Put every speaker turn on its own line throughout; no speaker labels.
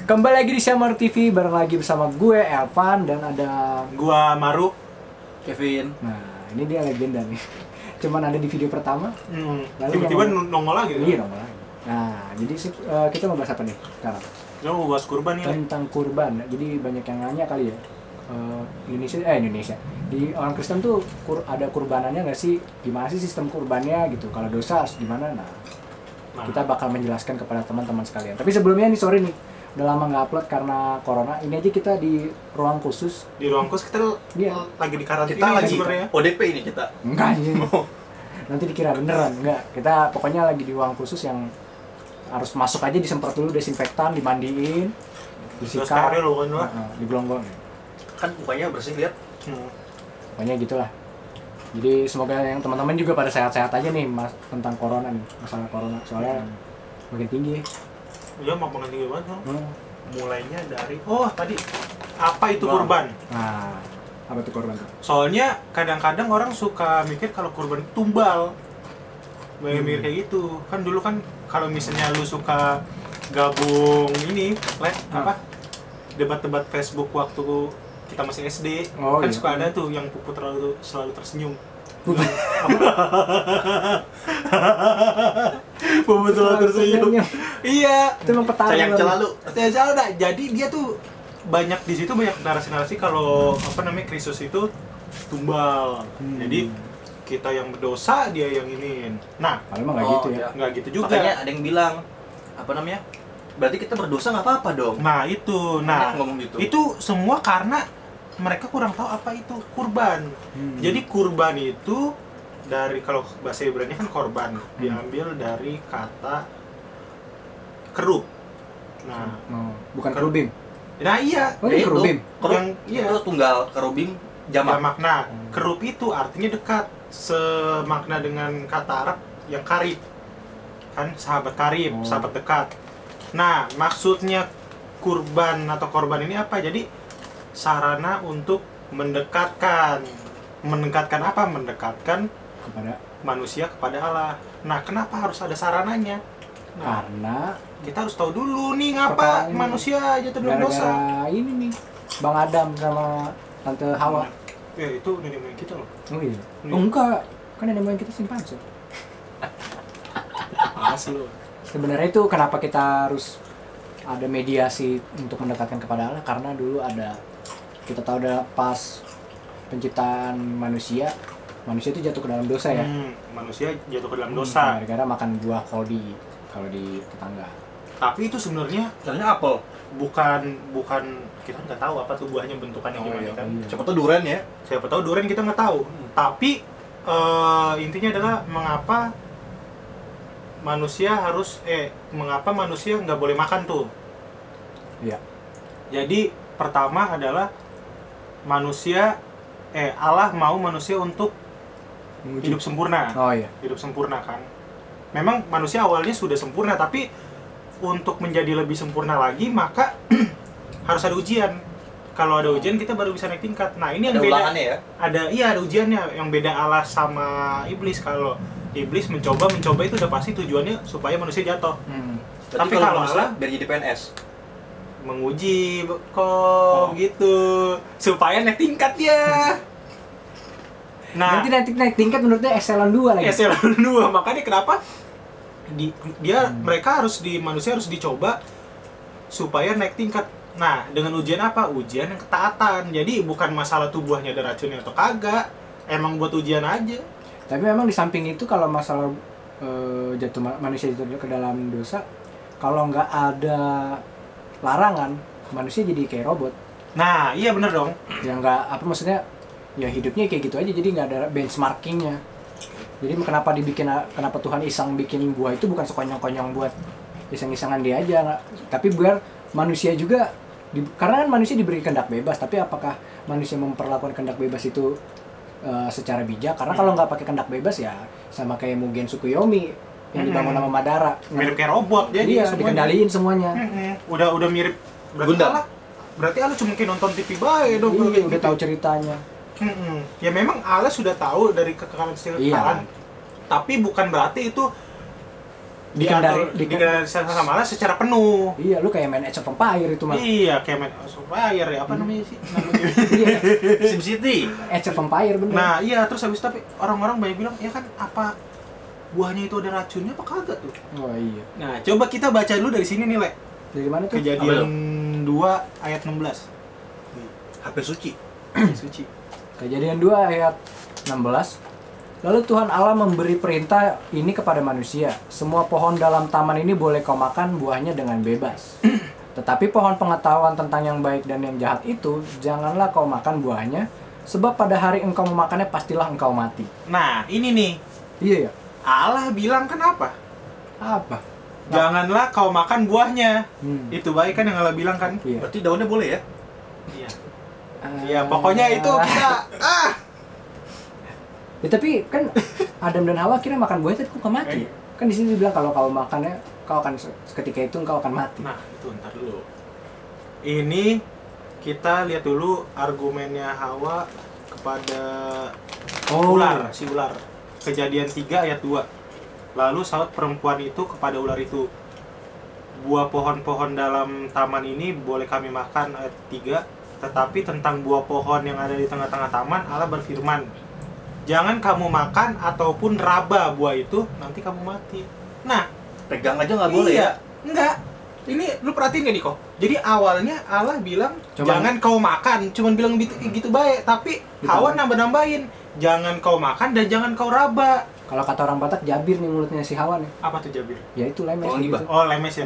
Kembali lagi di Syamar TV, bareng lagi bersama gue Elvan dan ada
Gua Maru.
Kevin.
Nah, ini dia legenda nih. Cuman ada di video pertama. Lalu
Tiba-tiba
yang-
nongol lagi.
Iya nongol lagi. Nah, jadi kita mau bahas apa nih sekarang?
Kita mau bahas kurban nih.
Tentang kurban. Jadi banyak yang nanya kali ya. Indonesia. Di orang Kristen tuh ada kurbanannya nggak sih? Gimana sih sistem kurbannya gitu? Kalau dosa harus gimana? Nah, kita bakal menjelaskan kepada teman-teman sekalian. Tapi sebelumnya nih sorry nih, udah lama nggak upload karena corona. Ini aja kita di ruang khusus.
Di ruang kos kita
Iya.
lagi di karantina
Kita lagi
sebenarnya.
ODP ini kita.
Enggak anjing. Nanti dikira beneran. Enggak. Kita pokoknya lagi di ruang khusus yang harus masuk aja disemprot dulu desinfektan, dimandiin,
Terus
disikat,
steril kan lah.
digelonggong.
Kan mukanya bersih lihat.
Pokoknya gitulah. Jadi semoga yang teman-teman juga pada sehat-sehat aja nih mas tentang corona nih, masalah corona soalnya makin tinggi.
Iya, makin tinggi banget.
Hmm.
Mulainya dari tadi apa itu
Bang.
kurban?
Nah, apa tuh korban tuh?
Soalnya kadang-kadang orang suka mikir kalau kurban itu tumbal. Banyak mikir kayak gitu. Kan dulu kan kalau misalnya lu suka gabung ini, apa? Debat-debat Facebook waktu kita masih SD,
Oh,
kan
iya.
suka ada tuh yang Puput selalu tersenyum. Puput selalu tersenyum. Iya.
Itu emang petara.
Sayang celalu.
Nah, jadi dia tuh banyak di situ banyak narasi-narasi kalau Kristus itu tumbal. Jadi kita yang berdosa, dia yang iniin. Nah,
Kalau emang nggak
Oh,
gitu ya.
iya.
nggak gitu juga.
Makanya ada yang bilang berarti kita berdosa nggak apa-apa dong.
Nah, itu. Nah,
Banyak ngomong gitu.
itu semua karena mereka kurang tahu apa itu kurban. Jadi kurban itu dari kalau bahasa Ibrani kan korban, diambil dari kata kerub. Nah,
Bukan kerubim.
nah iya.
Oh, ini kerubim.
Yang iya.
Itu tunggal, kerubim jamak.
Makna kerub itu artinya dekat, semakna dengan kata Arab yang karib. Kan sahabat karib, sahabat dekat. Nah, maksudnya kurban atau korban ini apa? Jadi sarana untuk mendekatkan apa? Mendekatkan
Kepada
manusia kepada Allah. Nah, kenapa harus ada sarananya? Nah,
karena
kita harus tahu dulu nih ngapa
Pertanyaan.
manusia jatuh dalam dosa.
gara-gara ini nih Bang Adam sama Tante Hawa.
Ya, itu nenek moyang kita loh.
Oh iya.
Iya.
Oh enggak. Kan nenek moyang kita simpanse.
Alas lu.
Sebenarnya itu kenapa kita harus ada mediasi untuk mendekatkan kepada Allah, karena dulu ada, kita tahu ada pas penciptaan manusia itu jatuh ke dalam dosa ya.
Manusia jatuh ke dalam dosa.
Gara-gara makan buah koldi kalau di tetangga.
Tapi itu sebenarnya
Misalnya apel.
bukan kita nggak tahu apa tuh buahnya bentukannya
Oh,
gimana
iya.
kan.
Iya.
Siapa tuh durian ya?
Siapa tahu durian kita nggak tahu. Tapi intinya adalah mengapa manusia nggak boleh makan tuh.
Iya.
Jadi pertama adalah Allah mau manusia untuk
Menguji.
hidup sempurna.
Oh iya.
Hidup sempurna kan. Memang manusia awalnya sudah sempurna, tapi untuk menjadi lebih sempurna lagi maka harus ada ujian. Kalau ada ujian kita baru bisa naik tingkat. Nah, ini yang
Ada
beda.
ulangannya ya?
Ada ujiannya. Yang beda Allah sama iblis. Kalau iblis mencoba itu udah pasti tujuannya supaya manusia jatuh.
Berarti
Tapi
kalau
kalau
manusia
Allah
biar jadi PNS.
menguji kok gitu supaya naik tingkat dia. Nah,
Nanti naik tingkat menurutnya eselon 2 lagi.
eselon 2. Makanya kenapa manusia harus dicoba supaya naik tingkat. Nah, dengan ujian apa? Ujian yang ketaatan. Jadi bukan masalah tubuhnya ada racunnya atau kagak. Emang buat ujian aja.
Tapi memang di samping itu kalau masalah manusia jatuh ke dalam dosa, kalau nggak ada larangan, manusia jadi kayak robot.
Nah, iya bener dong.
Yang nggak apa maksudnya, ya hidupnya kayak gitu aja, jadi nggak ada benchmarkingnya. Jadi kenapa Tuhan iseng bikin buah itu bukan sekonyong-konyong buat iseng-isengan dia aja, tapi biar manusia juga karena kan manusia diberi kehendak bebas, tapi apakah manusia memperlakukan kehendak bebas itu secara bijak? Karena kalau nggak pakai kehendak bebas ya sama kayak Mugen Tsukuyomi yang dibangun sama Madara,
Mirip kayak robot jadi
iya,
semuanya.
dikendaliin semuanya.
Udah mirip.
Gundam.
Berarti Allah cuma mungkin nonton TV bae dong.
Iya,
kayak
udah
gitu.
tahu ceritanya.
Ya memang Allah sudah tahu dari kekekalan
Iya.
Tapi bukan berarti itu dikenal sama Allah secara penuh.
Iya, lu kayak main Age of Empire itu mah.
Iya, kayak main Empire ya, apa namanya sih? Namanya.
Iya,
SimCity.
Age of Empire bener.
Nah, iya, terus habis tapi orang-orang banyak bilang, ya kan apa buahnya itu ada racunnya apa kagak tuh?
Oh iya.
Nah, coba kita baca dulu dari sini nih, Le.
Dari mana tuh?
Kejadian 2 ayat 16.
HP suci.
Suci.
Kejadian 2 ayat 16. Lalu Tuhan Allah memberi perintah ini kepada manusia. Semua pohon dalam taman ini boleh kau makan buahnya dengan bebas. Tetapi pohon pengetahuan tentang yang baik dan yang jahat itu, janganlah kau makan buahnya, sebab pada hari engkau memakannya pastilah engkau mati.
Nah, ini nih.
Iya ya?
Allah bilang kenapa?
Apa?
Janganlah kau makan buahnya.
Hmm.
Itu baik kan yang Allah bilang kan?
Iya.
Berarti daunnya boleh ya?
Iya. Ya, pokoknya itu kita
Ya, tapi kan Adam dan Hawa akhirnya makan buahnya tapi kok mati. Kan di sini dibilang kalau kau makannya kau akan seketika itu engkau akan mati.
Nah, itu ntar dulu. Ini kita lihat dulu argumennya Hawa kepada ular, si ular. Kejadian 3 ayat 2. Lalu saut perempuan itu kepada ular itu, buah pohon-pohon dalam taman ini boleh kami makan, ayat 3. Tetapi tentang buah pohon yang ada di tengah-tengah taman, Allah berfirman, jangan kamu makan ataupun raba buah itu, nanti kamu mati. Nah,
Pegang aja nggak boleh
iya,
ya?
enggak. Ini lu perhatiin gak nih kok? Jadi awalnya Allah bilang
Coba.
jangan kau makan, cuman bilang gitu baik, tapi Hawa nambah-nambahin, jangan kau makan dan jangan kau raba.
Kalau kata orang Batak Jabir nih mulutnya si Hawa nih.
Apa tuh Jabir?
Ya itu lemes
Oh,
gitu.
gibah.
Oh, lemes ya.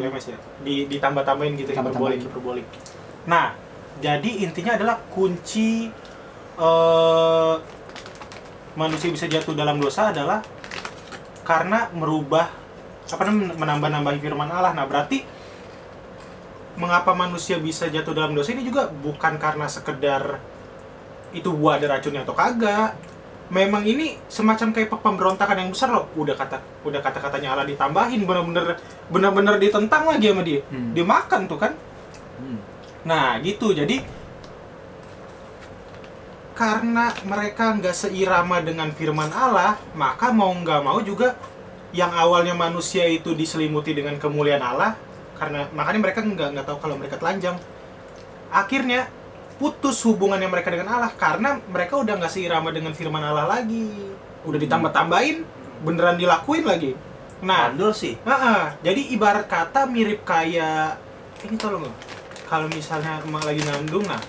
Ditambah-tambahin gitu,
Ditambah-tambahin.
hiperbolik. Nah, jadi intinya adalah kunci manusia bisa jatuh dalam dosa adalah karena merubah menambah-nambahi firman Allah. Nah, berarti mengapa manusia bisa jatuh dalam dosa ini juga bukan karena sekedar itu buah ada racunnya atau kagak. Memang ini semacam kayak pemberontakan yang besar loh. Udah kata-katanya Allah ditambahin, bener-bener ditentang lagi sama dia. Dia makan tuh kan. Nah, gitu. Jadi karena mereka nggak seirama dengan firman Allah, maka mau nggak mau juga yang awalnya manusia itu diselimuti dengan kemuliaan Allah, makanya mereka nggak tahu kalau mereka telanjang. Akhirnya putus hubungannya mereka dengan Allah karena mereka udah nggak seirama dengan firman Allah lagi. Udah ditambah-tambahin, beneran dilakuin lagi. Nah,
Mandul sih.
jadi ibarat kata mirip kayak ini, tau nggak? Kalau misalnya emang lagi ngandung, nah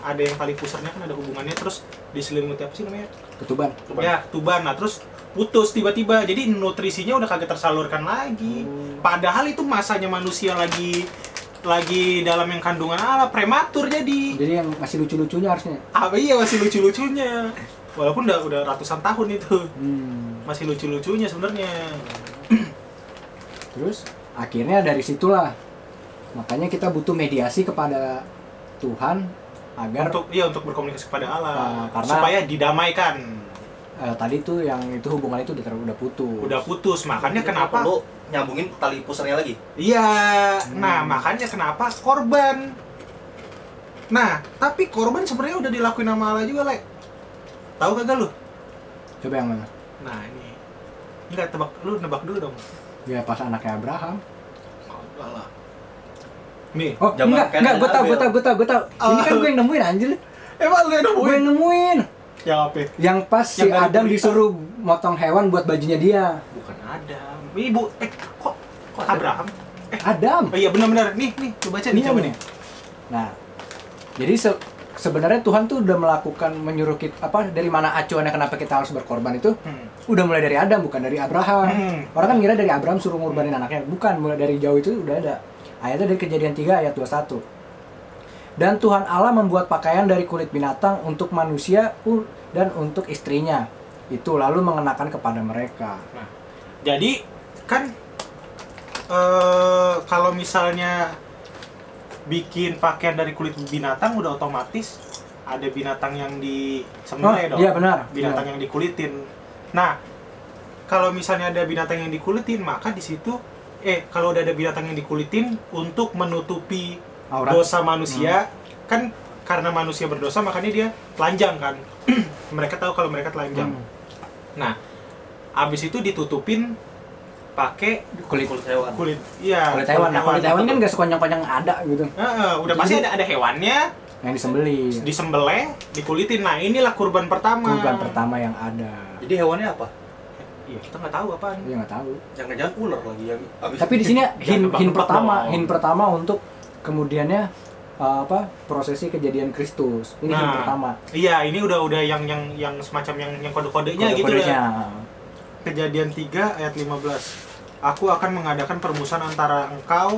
ada yang tali pusarnya kan ada hubungannya, terus diselimuti apa sih namanya?
Ketuban.
Ya, ketuban. Nah, terus putus tiba-tiba, jadi nutrisinya udah kagak tersalurkan lagi. Padahal itu masanya manusia lagi dalam yang kandungan Allah, prematur jadi.
Jadi yang masih lucu-lucunya harusnya.
Iya, masih lucu-lucunya. Walaupun udah ratusan tahun itu. Masih lucu-lucunya sebenarnya.
Terus akhirnya dari situlah makanya kita butuh mediasi kepada Tuhan agar
Untuk berkomunikasi kepada Allah,
karena
supaya didamaikan.
tadi tuh yang itu hubungan itu udah putus.
Udah putus, makanya
Jadi
kenapa?
perlu nyambungin tali pusarnya lagi.
Iya, nah makanya kenapa korban. Nah, tapi korban sebenarnya udah dilakuin sama Allah juga, Le. Tahu kagak lu?
Coba yang mana?
Nah, ini. Enggak, nebak dulu dong.
Ya pas anaknya Abraham.
Enggak lah. Nih,
Oh,
Zaman Cain
enggak,
dan
gue tahu. Ini kan gue yang nemuin anjir.
emang lu yang
Gue
nemuin?
yang nemuin.
Yang apa?
Yang pas si
Yang dari
Adam
berita.
disuruh motong hewan buat bajunya dia.
Bukan Adam. Ibu, kok Abraham?
Adam.
Oh iya, benar-benar. Nih, lu baca nih, coba nih.
Nah, jadi sebenarnya Tuhan tuh udah melakukan menyuruh kita dari mana acuannya kenapa kita harus berkorban itu udah mulai dari Adam, bukan dari Abraham. Orang kan ngira dari Abraham suruh ngorbanin anaknya, bukan, mulai dari jauh itu udah ada. Ayatnya dari Kejadian 3 ayat 21. Dan Tuhan Allah membuat pakaian dari kulit binatang untuk manusia dan untuk istrinya. Itu lalu mengenakan kepada mereka.
Nah, jadi kan kalau misalnya bikin pakaian dari kulit binatang udah otomatis ada binatang yang disembelih dong.
Iya benar.
Binatang yang dikulitin. Nah, kalau misalnya ada binatang yang dikulitin, maka di situ kalau udah ada binatang yang dikulitin untuk menutupi
Aurat.
dosa manusia, kan karena manusia berdosa makanya dia telanjang kan. Mereka tahu kalau mereka telanjang. Nah, abis itu ditutupin pakai
Kulit
hewan.
kulit. Iya.
kulit hewan. Nah, kulit hewan kan nggak sekonyong-konyong ada gitu.
Udah pasti ada hewannya,
Yang disembelih.
disembelih, dikulitin. Nah, inilah kurban pertama.
Kurban pertama yang ada.
Jadi hewannya apa?
Iya, kita nggak tahu apaan.
Dia nggak tahu.
Jangan-jangan ular lagi yang abis.
Tapi di sini hin
nebak-nebak dong.
hin pertama untuk kemudiannya prosesi kejadian Kristus. Ini hin pertama.
Iya, ini udah yang semacam yang kode-kodenya gitu
Kode-kodenya.
ya. Kejadian 3 ayat 15. Aku akan mengadakan permusuhan antara engkau,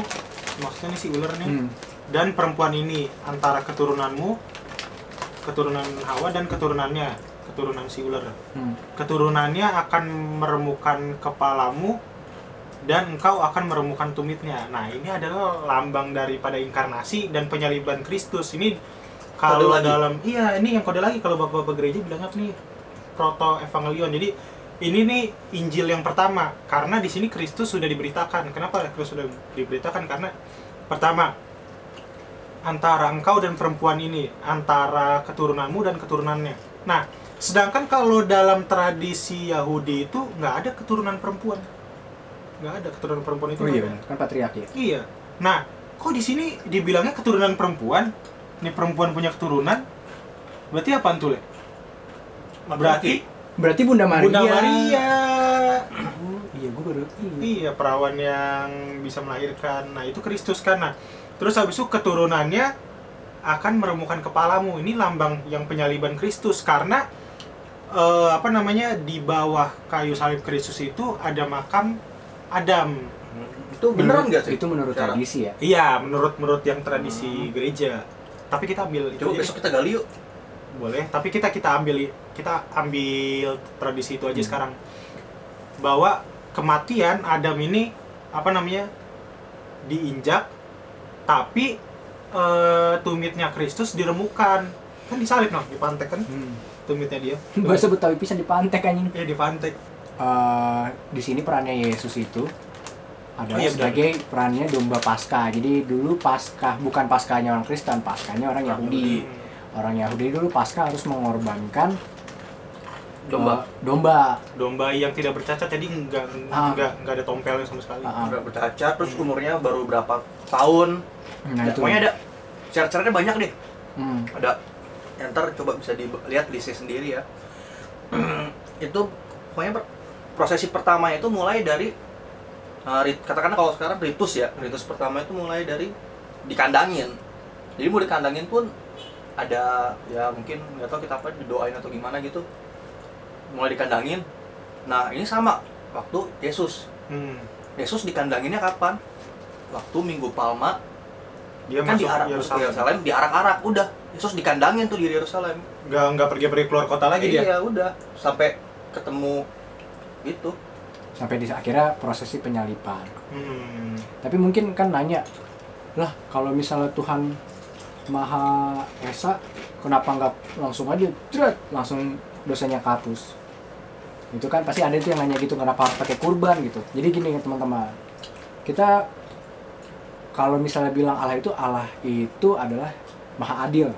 maksudnya nih si ular nih, dan perempuan ini, antara keturunanmu, keturunan Hawa dan keturunannya, keturunan si ular. Keturunannya akan meremukkan kepalamu dan engkau akan meremukkan tumitnya. Nah, ini adalah lambang daripada inkarnasi dan penyaliban Kristus. Ini kalau dalam ini yang kode lagi, kalau bapak-bapak gereja bilang apa nih? Proto evangelion. Jadi ini nih Injil yang pertama, karena di sini Kristus sudah diberitakan. Kenapa Kristus sudah diberitakan? Karena pertama, antara engkau dan perempuan ini, antara keturunanmu dan keturunannya. Nah, sedangkan kalau dalam tradisi Yahudi itu nggak ada keturunan perempuan, nggak ada keturunan perempuan itu.
Oh iya benar, kan patriarki.
Iya. Nah, kok di sini dibilangnya keturunan perempuan? Ini perempuan punya keturunan, berarti apa tuh, Le?
Berarti Bunda Maria.
Bunda Maria.
Iya, gue baru
Iya, perawan yang bisa melahirkan. Nah, itu Kristus kan. Nah, terus habis itu keturunannya akan meremukkan kepalamu. Ini lambang yang penyaliban Kristus, karena di bawah kayu salib Kristus itu ada makam Adam.
Itu beneran nggak sih?
Itu menurut tradisi ya?
Iya, menurut yang tradisi gereja. Tapi kita ambil itu.
Coba besok kita gali yuk.
Boleh, tapi kita ambil tradisi itu aja sekarang. Bahwa kematian Adam ini diinjak, tapi tumitnya Kristus diremukkan. Kan disalib dipantek kan? Tumitnya dia.
Bahasa Betawi pisan dipantek anjing.
Iya, dipantek.
Di sini perannya Yesus itu adalah
iya,
sebagai perannya domba Paskah. Jadi dulu Paskah bukan Paskahnya orang Kristen, Paskahnya orang Yahudi. Orang Yahudi dulu Paskah harus mengorbankan domba
yang tidak bercacat, jadi nggak ada tompelnya sama sekali.
Nggak bercacat, terus umurnya baru berapa tahun.
Nah, itu.
Pokoknya ada syarat-syaratnya banyak deh.
Ada.
Ntar coba bisa dilihat listnya sendiri ya. Itu pokoknya prosesi pertama itu mulai dari katakanlah kalau sekarang ritus ya. Ritus pertama itu mulai dari dikandangin. Jadi mau dikandangin pun ada ya mungkin nggak tahu kita didoain atau gimana gitu. Mulai dikandangin. Nah, ini sama waktu Yesus. Yesus dikandanginnya kapan? Waktu Minggu Palma. Dia kan masuk Yerusalem, diarak-arak, udah. Yesus dikandangin tuh di Yerusalem.
Nggak pergi keluar kota lagi dia.
Iya, udah. Sampai ketemu gitu.
Sampai di akhirnya prosesi penyaliban. Tapi mungkin kan nanya, lah kalau misalnya Tuhan Maha Esa, kenapa nggak langsung aja langsung dosanya kehapus? Itu kan pasti ada itu yang nanya gitu, kenapa harus pakai kurban gitu. Jadi gini ya teman-teman, kita kalau misalnya bilang Allah itu adalah maha adil.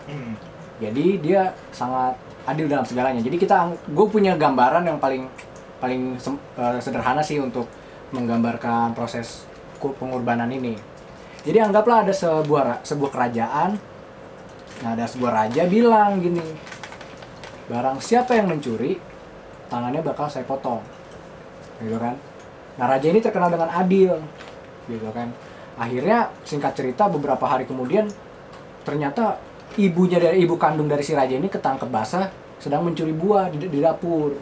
Jadi dia sangat adil dalam segalanya. Jadi gue punya gambaran yang paling sederhana sih untuk menggambarkan proses pengorbanan ini. Jadi anggaplah ada sebuah kerajaan. Nah, ada sebuah raja bilang gini, barang siapa yang mencuri, tangannya bakal saya potong, gitu kan. Nah, raja ini terkenal dengan adil, gitu kan. Akhirnya singkat cerita beberapa hari kemudian ternyata ibu kandung dari si raja ini ketangkep basah sedang mencuri buah di dapur.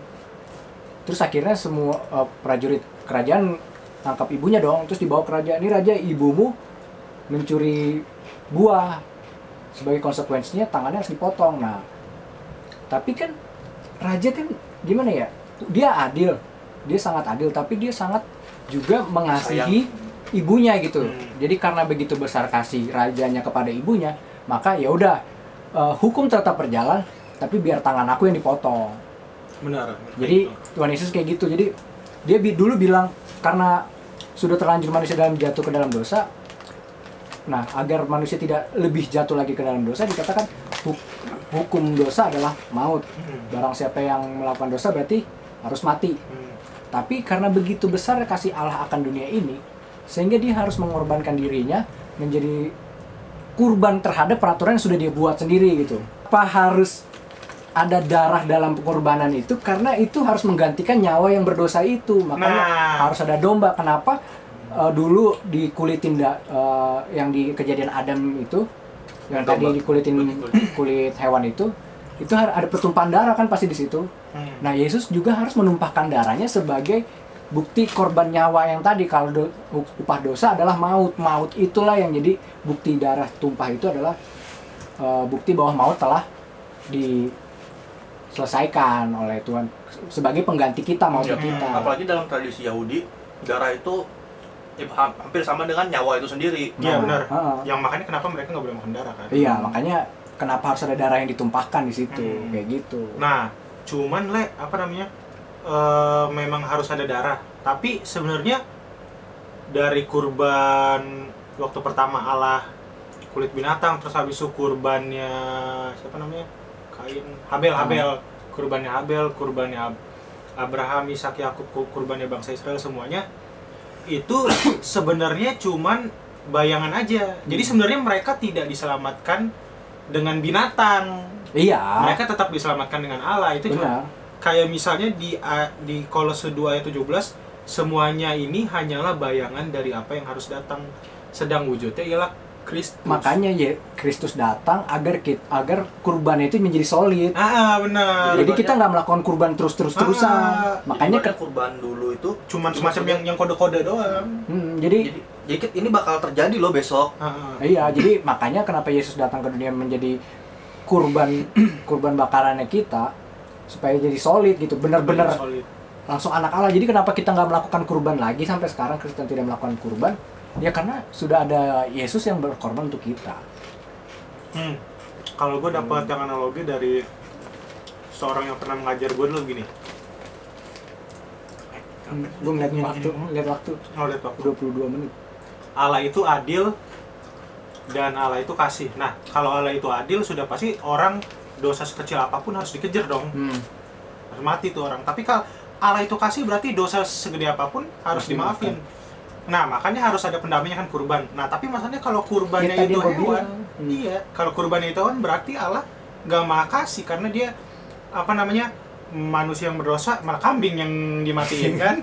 Terus akhirnya semua prajurit kerajaan tangkap ibunya dong, terus dibawa ke raja. Ini raja, ibumu mencuri buah. Sebagai konsekuensinya tangannya harus dipotong. Nah, tapi kan raja kan gimana ya? Dia adil, dia sangat adil, tapi dia sangat juga mengasihi ibunya gitu. Jadi karena begitu besar kasih rajanya kepada ibunya, maka ya udah hukum tetap berjalan, tapi biar tangan aku yang dipotong.
Benar.
Jadi Tuhan Yesus kayak gitu. Jadi dia dulu bilang karena sudah terlanjur manusia jatuh ke dalam dosa. Nah, agar manusia tidak lebih jatuh lagi ke dalam dosa, dikatakan hukum dosa adalah maut. Barang siapa yang melakukan dosa berarti harus mati. Tapi karena begitu besar kasih Allah akan dunia ini, sehingga dia harus mengorbankan dirinya menjadi kurban terhadap peraturan yang sudah dia buat sendiri gitu. Apa harus ada darah dalam pengorbanan itu? Karena itu harus menggantikan nyawa yang berdosa itu. Makanya harus ada domba. Kenapa dulu dikulitin yang di kejadian Adam itu, yang tadi dikulitin kulit hewan itu ada pertumpahan darah kan pasti di situ. Nah, Yesus juga harus menumpahkan darahnya sebagai bukti korban nyawa yang tadi. Kalau upah dosa adalah maut. Maut itulah yang jadi bukti darah tumpah itu adalah bukti bahwa maut telah diselesaikan oleh Tuhan sebagai pengganti kita, maut kita.
Apalagi dalam tradisi Yahudi, darah itu hampir sama dengan nyawa itu sendiri.
Iya, benar. Yang makanya kenapa mereka nggak boleh makan darah kan?
Iya, makanya kenapa harus ada darah yang ditumpahkan di situ, kayak gitu.
Nah, cuman memang harus ada darah. Tapi sebenarnya dari kurban waktu pertama Allah kulit binatang, terus habis itu kurbannya siapa namanya? Habel, kurbannya Abraham, Ishak, Yakub, kurbannya bangsa Israel semuanya itu sebenarnya cuman bayangan aja. Jadi sebenarnya mereka tidak diselamatkan dengan binatang.
Iya.
Mereka tetap diselamatkan dengan Allah. Itu cuma kayak misalnya di Kolose 2 ayat 17, semuanya ini hanyalah bayangan dari apa yang harus datang. Sedang wujudnya ialah Kristus.
Makanya ya Kristus datang agar kurban itu menjadi solid.
Benar.
Jadi kita nggak melakukan kurban terus-terusan. Makanya
kurban dulu itu
cuman semacam yang kode-kode doang.
Jadi
ini bakal terjadi loh besok.
Iya, jadi makanya kenapa Yesus datang ke dunia menjadi kurban bakarannya kita, supaya jadi solid gitu, benar-benar langsung anak Allah. Jadi kenapa kita nggak melakukan kurban lagi sampai sekarang, Kristen tidak melakukan kurban? Ya karena sudah ada Yesus yang berkorban untuk kita.
Kalau gue dapat yang analogi dari seorang yang pernah mengajar gue dulu gini.
Gue lihat waktu. 22 menit.
Allah itu adil dan Allah itu kasih. Nah, kalau Allah itu adil, sudah pasti orang dosa sekecil apapun harus dikejar dong. Harus mati tuh orang. Tapi kalau Allah itu kasih, berarti dosa segede apapun harus dimaafin. Nah, makanya harus ada pendampingnya kan, kurban. Nah, tapi masalahnya kalau kurbannya itu hewan, iya, kalau kurbannya itu hewan berarti Allah nggak maha kasih, karena dia manusia yang berdosa, malah kambing yang dimatiin kan.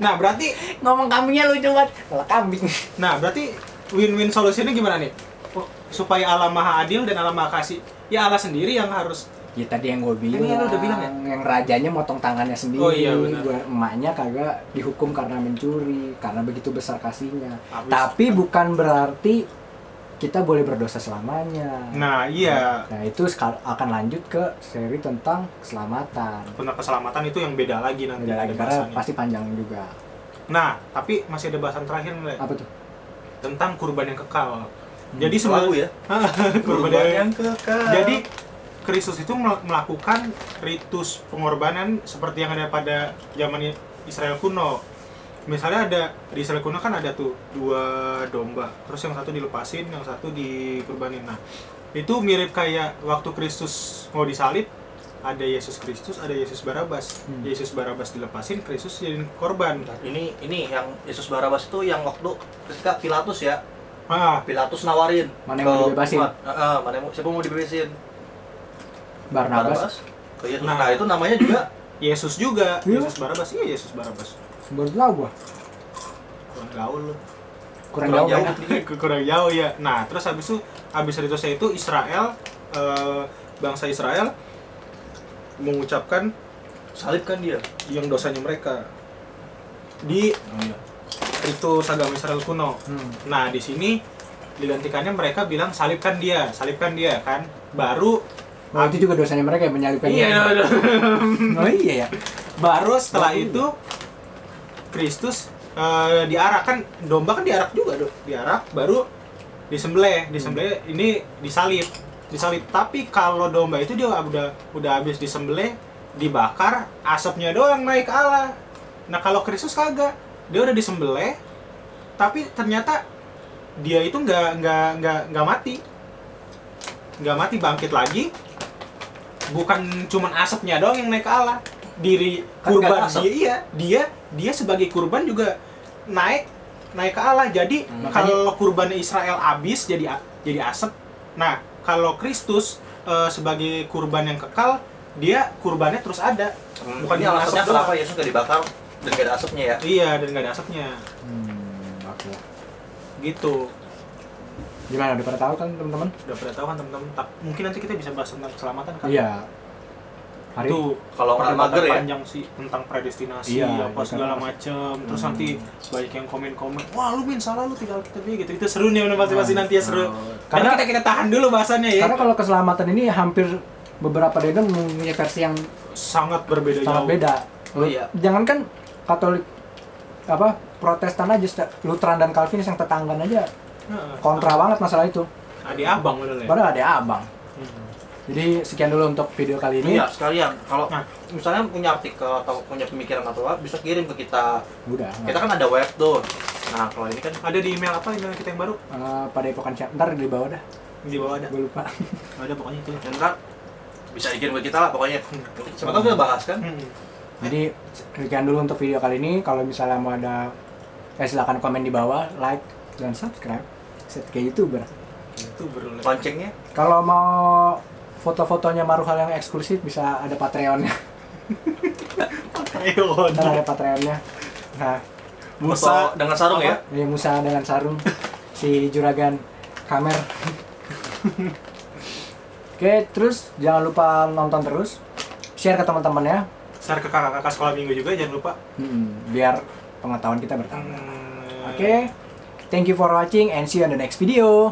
Nah, berarti
ngomong kambingnya lucu banget, malah kambing.
Nah, berarti win-win solusinya gimana nih? Supaya Allah maha adil dan Allah maha kasih, ya Allah sendiri yang harus.
Ya tadi yang gue bilang,
udah bilang ya?
Yang rajanya motong tangannya sendiri.
Oh iya, benar.
Emaknya kagak dihukum karena mencuri, karena begitu besar kasihnya. Tapi bukan berarti kita boleh berdosa selamanya.
Nah, iya.
Nah, itu akan lanjut ke seri tentang keselamatan.
Tentang keselamatan itu yang beda lagi nanti.
Beda lagi, karena pasti panjang juga.
Nah, tapi masih ada bahasan terakhir nih.
Apa tuh?
Tentang kurban yang kekal. Jadi
sebenarnya
kurban yang kekal. Jadi Kristus itu melakukan ritus pengorbanan seperti yang ada pada zaman Israel kuno. Misalnya di Israel kuno kan ada tuh 2 domba, terus yang satu dilepasin, yang satu dikurbanin. Nah, itu mirip kayak waktu Kristus mau disalib, ada Yesus Kristus, ada Yesus Barabas. Yesus Barabas dilepasin, Kristus jadi korban.
Ini yang Yesus Barabas itu yang waktu ketika Pilatus ya. Pilatus nawarin
mana yang mau dibebasin?
Siapa mau dibebasin?
Barnabas.
Nah, itu namanya juga
Yesus juga. Yesus Barabas. Iya, Yesus Barabas.
Baru tahu gua.
Kurang gaul lu.
Kurang jauh kan?
Kurang jauh ya. Nah, terus habis ritusnya itu Israel, bangsa Israel mengucapkan salibkan dia yang dosanya mereka di ritus agama Israel kuno. Nah, di sini digantikannya mereka bilang salibkan dia kan. Baru
itu juga dosanya mereka yang menyalibkan dia. Oh iya ya.
Baru setelah itu Kristus diarak, kan domba kan diarak juga diarak, baru disembelih ini disalib. Tapi kalau domba itu dia udah habis disembelih, dibakar, asapnya doang naik ke Allah. Nah, kalau Kristus kagak, dia udah disembelih tapi ternyata dia itu nggak mati, bangkit lagi. Bukan cuman asapnya doang yang naik ke Allah, diri
Kan
kurban
nggak asap.
dia sebagai kurban juga naik ke Allah. Jadi kalau kurban Israel habis jadi asap. Nah, kalau Kristus sebagai kurban yang kekal, dia kurbannya terus ada.
Bukannya alasannya
asap
kenapa
doang.
Yesus nggak dibakar dan nggak ada asapnya ya?
Iya, dan nggak ada asapnya.
Oke.
Gitu.
Gimana, udah pada tahu kan teman-teman?
Udah pada tahu kan teman-teman. Mungkin nanti kita bisa bahas tentang keselamatan kan.
Iya. Hari
Itu
Kalau nggak
perdebatan
mager ya.
panjang sih tentang predestinasi
Iya,
apa segala
kan.
macem. Terus nanti banyak yang komen-komen, wah lu Min salah lu tidak Alkitab gitu. Itu seru nih pasti nanti ya seru. Karena kita tahan dulu bahasannya ya.
Karena kalau keselamatan ini hampir beberapa daerah mempunyai versi yang
Sangat berbeda
sangat
jauh.
beda.
Oh iya.
Jangankan Katolik apa Protestan aja, Lutheran dan Calvinis yang tetanggaan aja
Heeh.
kontra banget masalah itu.
Adik abang bener ya.
Padahal ada abang. Jadi sekian dulu untuk video kali ini.
Iya, sekalian. Kalau
Nah.
misalnya punya artikel atau punya pemikiran atau apa, bisa kirim ke kita.
Udah.
Kita kan ada web tuh. Nah, kalau ini kan
Ada di email apa email kita yang baru?
Pada epokan siap. Ntar di bawah dah.
Di bawah ada.
Gue lupa.
Ada pokoknya itu.
dan ntar bisa dikirim ke kita lah pokoknya. Siapa tahu kita bahas kan?
Jadi sekian dulu untuk video kali ini. Kalau misalnya mau ada, silakan komen di bawah, like dan subscribe. Set kayak YouTuber.
Itu baru.
Loncengnya.
Kalau mau foto-fotonya Maruhal yang eksklusif bisa ada Patreonnya.
Ayo.
Ntar ada Patreonnya. Nah,
Musa dengan sarung ya.
ini Musa dengan sarung, si Juragan Kamer. Oke, terus jangan lupa nonton terus, share ke teman-temannya,
Share ke kakak-kakak sekolah minggu juga jangan lupa.
biar pengetahuan kita bertambah.
Hmm.
Oke, thank you for watching and see you on the next video.